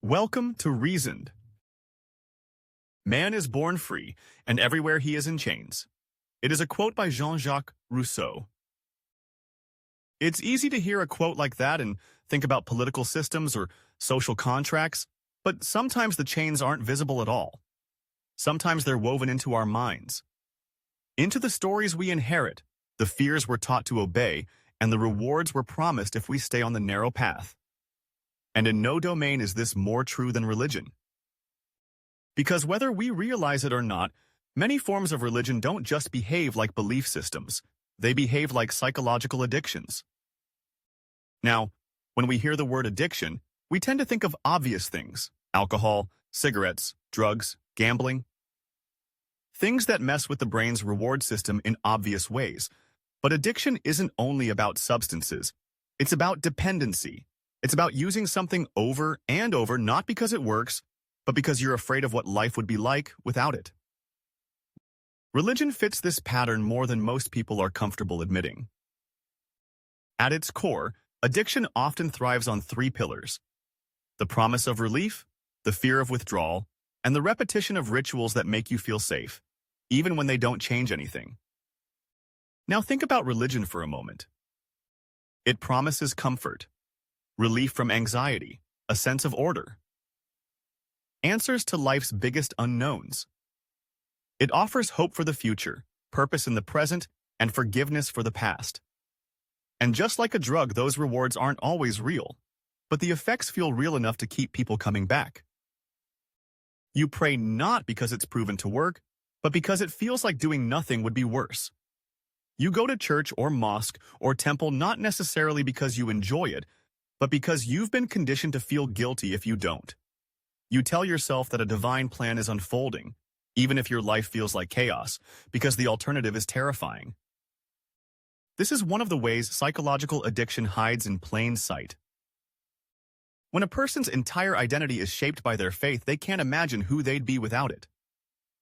Welcome to Reasoned. Man is born free, and everywhere he is in chains. It is a quote by Jean-Jacques Rousseau. It's easy to hear a quote like that and think about political systems or social contracts, but sometimes the chains aren't visible at all. Sometimes they're woven into our minds, into the stories we inherit, the fears we're taught to obey, and the rewards we're promised if we stay on the narrow path. And in no domain is this more true than religion. Because whether we realize it or not, many forms of religion don't just behave like belief systems. They behave like psychological addictions. Now, when we hear the word addiction, we tend to think of obvious things: alcohol, cigarettes, drugs, gambling. Things that mess with the brain's reward system in obvious ways. But addiction isn't only about substances. It's about dependency. It's about using something over and over, not because it works, but because you're afraid of what life would be like without it. Religion fits this pattern more than most people are comfortable admitting. At its core, addiction often thrives on three pillars: the promise of relief, the fear of withdrawal, and the repetition of rituals that make you feel safe, even when they don't change anything. Now think about religion for a moment. It promises comfort, relief from anxiety, a sense of order, answers to life's biggest unknowns. It offers hope for the future, purpose in the present, and forgiveness for the past. And just like a drug, those rewards aren't always real, but the effects feel real enough to keep people coming back. You pray not because it's proven to work, but because it feels like doing nothing would be worse. You go to church or mosque or temple not necessarily because you enjoy it, but because you've been conditioned to feel guilty if you don't. You tell yourself that a divine plan is unfolding, even if your life feels like chaos, because the alternative is terrifying. This is one of the ways psychological addiction hides in plain sight. When a person's entire identity is shaped by their faith, they can't imagine who they'd be without it.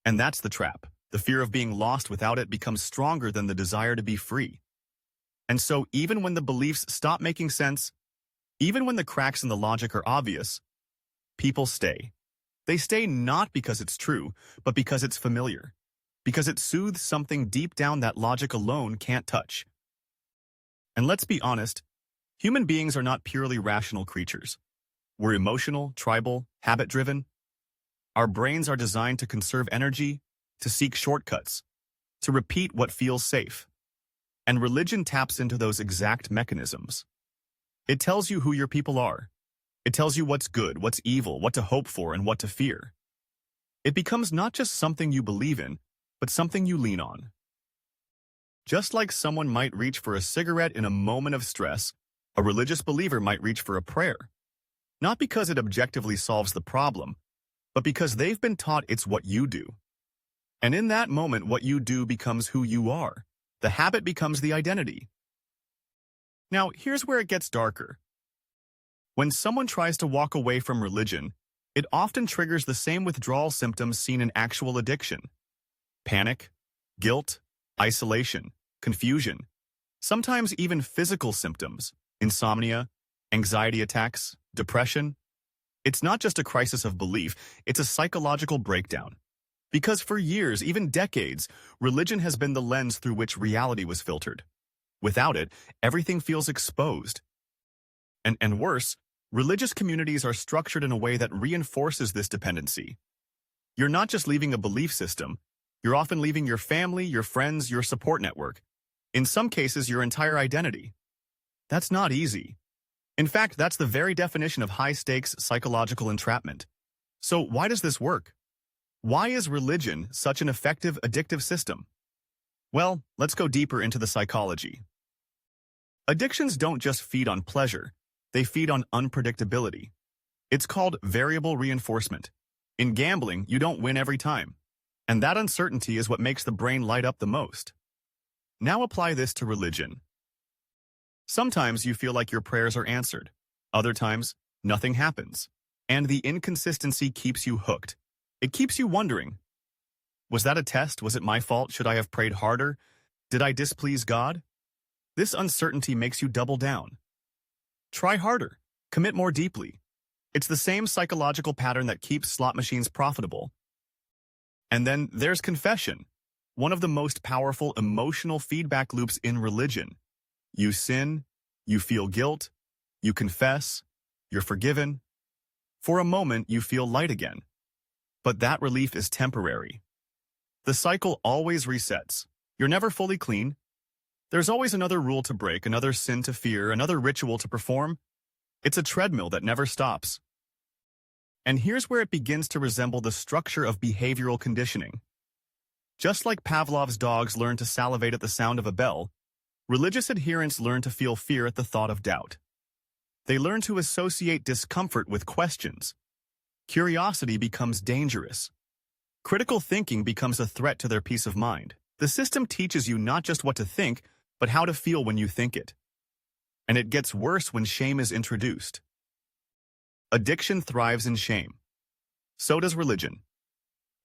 And that's the trap. The fear of being lost without it becomes stronger than the desire to be free. And so even when the beliefs stop making sense, even when the cracks in the logic are obvious, people stay. They stay not because it's true, but because it's familiar, because it soothes something deep down that logic alone can't touch. And let's be honest, human beings are not purely rational creatures. We're emotional, tribal, habit-driven. Our brains are designed to conserve energy, to seek shortcuts, to repeat what feels safe. And religion taps into those exact mechanisms. It tells you who your people are. It tells you what's good, what's evil, what to hope for, and what to fear. It becomes not just something you believe in, but something you lean on. Just like someone might reach for a cigarette in a moment of stress, a religious believer might reach for a prayer. Not because it objectively solves the problem, but because they've been taught it's what you do. And in that moment, what you do becomes who you are. The habit becomes the identity. Now, here's where it gets darker. When someone tries to walk away from religion, it often triggers the same withdrawal symptoms seen in actual addiction: panic, guilt, isolation, confusion, sometimes even physical symptoms: insomnia, anxiety attacks, depression. It's not just a crisis of belief, it's a psychological breakdown. Because for years, even decades, religion has been the lens through which reality was filtered. Without it, everything feels exposed. And worse, religious communities are structured in a way that reinforces this dependency. You're not just leaving a belief system, you're often leaving your family, your friends, your support network. In some cases, your entire identity. That's not easy. In fact, that's the very definition of high-stakes psychological entrapment. So why does this work? Why is religion such an effective addictive system? Well, let's go deeper into the psychology. Addictions don't just feed on pleasure, they feed on unpredictability. It's called variable reinforcement. In gambling, you don't win every time. And that uncertainty is what makes the brain light up the most. Now apply this to religion. Sometimes you feel like your prayers are answered. Other times, nothing happens. And the inconsistency keeps you hooked. It keeps you wondering, was that a test? Was it my fault? Should I have prayed harder? Did I displease God? This uncertainty makes you double down. Try harder. Commit more deeply. It's the same psychological pattern that keeps slot machines profitable. And then there's confession, one of the most powerful emotional feedback loops in religion. You sin, you feel guilt, you confess, you're forgiven. For a moment, you feel light again. But that relief is temporary. The cycle always resets. You're never fully clean. There's always another rule to break, another sin to fear, another ritual to perform. It's a treadmill that never stops. And here's where it begins to resemble the structure of behavioral conditioning. Just like Pavlov's dogs learn to salivate at the sound of a bell, religious adherents learn to feel fear at the thought of doubt. They learn to associate discomfort with questions. Curiosity becomes dangerous. Critical thinking becomes a threat to their peace of mind. The system teaches you not just what to think, but how to feel when you think it. And it gets worse when shame is introduced. Addiction thrives in shame. So does religion.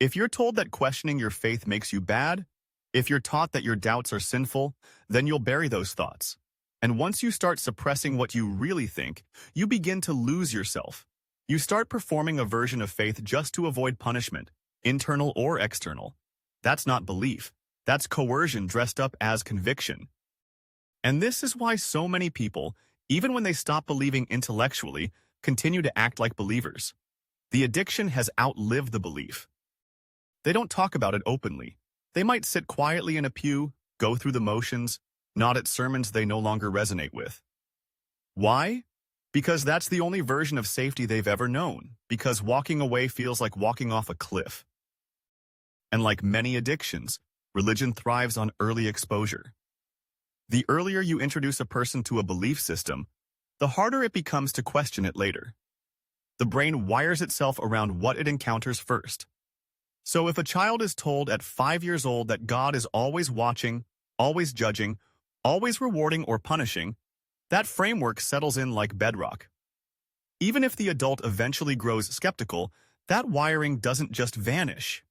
If you're told that questioning your faith makes you bad, if you're taught that your doubts are sinful, then you'll bury those thoughts. And once you start suppressing what you really think, you begin to lose yourself. You start performing a version of faith just to avoid punishment, internal or external. That's not belief. That's coercion dressed up as conviction. And this is why so many people, even when they stop believing intellectually, continue to act like believers. The addiction has outlived the belief. They don't talk about it openly. They might sit quietly in a pew, go through the motions, nod at sermons they no longer resonate with. Why? Because that's the only version of safety they've ever known, because walking away feels like walking off a cliff. And like many addictions, religion thrives on early exposure. The earlier you introduce a person to a belief system, the harder it becomes to question it later. The brain wires itself around what it encounters first. So if a child is told at 5 years old that God is always watching, always judging, always rewarding or punishing, that framework settles in like bedrock. Even if the adult eventually grows skeptical, that wiring doesn't just vanish.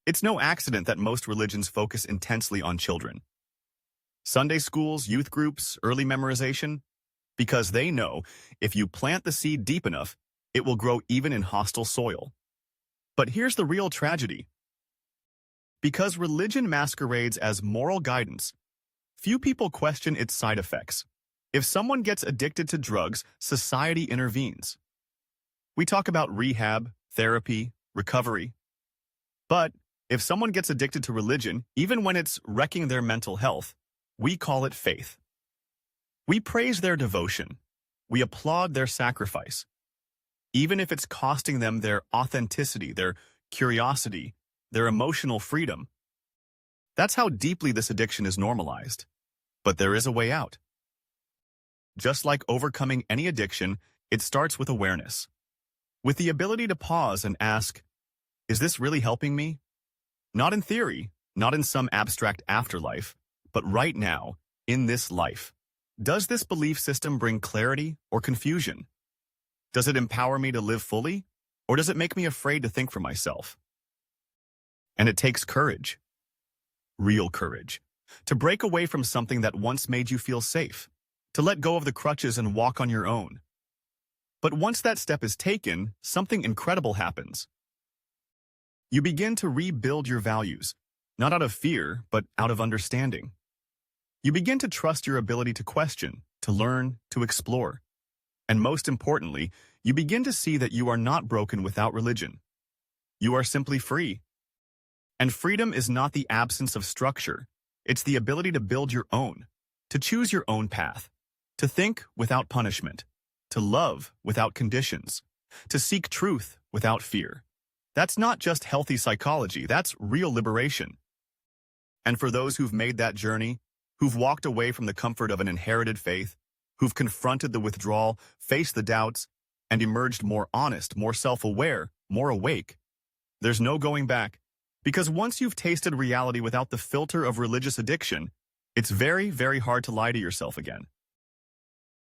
It's no accident that most religions focus intensely on children. Sunday schools, youth groups, early memorization, because they know if you plant the seed deep enough, it will grow even in hostile soil. But here's the real tragedy. Because religion masquerades as moral guidance, few people question its side effects. If someone gets addicted to drugs, society intervenes. We talk about rehab, therapy, recovery. But if someone gets addicted to religion, even when it's wrecking their mental health, we call it faith. We praise their devotion. We applaud their sacrifice. Even if it's costing them their authenticity, their curiosity, their emotional freedom. That's how deeply this addiction is normalized. But there is a way out. Just like overcoming any addiction, it starts with awareness. With the ability to pause and ask, is this really helping me? Not in theory, not in some abstract afterlife, but right now, in this life. Does this belief system bring clarity or confusion? Does it empower me to live fully, or does it make me afraid to think for myself? And it takes courage, real courage, to break away from something that once made you feel safe, to let go of the crutches and walk on your own. But once that step is taken, something incredible happens. You begin to rebuild your values, not out of fear, but out of understanding. You begin to trust your ability to question, to learn, to explore. And most importantly, you begin to see that you are not broken without religion. You are simply free. And freedom is not the absence of structure. It's the ability to build your own, to choose your own path, to think without punishment, to love without conditions, to seek truth without fear. That's not just healthy psychology, that's real liberation. And for those who've made that journey, who've walked away from the comfort of an inherited faith, who've confronted the withdrawal, faced the doubts, and emerged more honest, more self-aware, more awake, there's no going back. Because once you've tasted reality without the filter of religious addiction, it's very, very hard to lie to yourself again.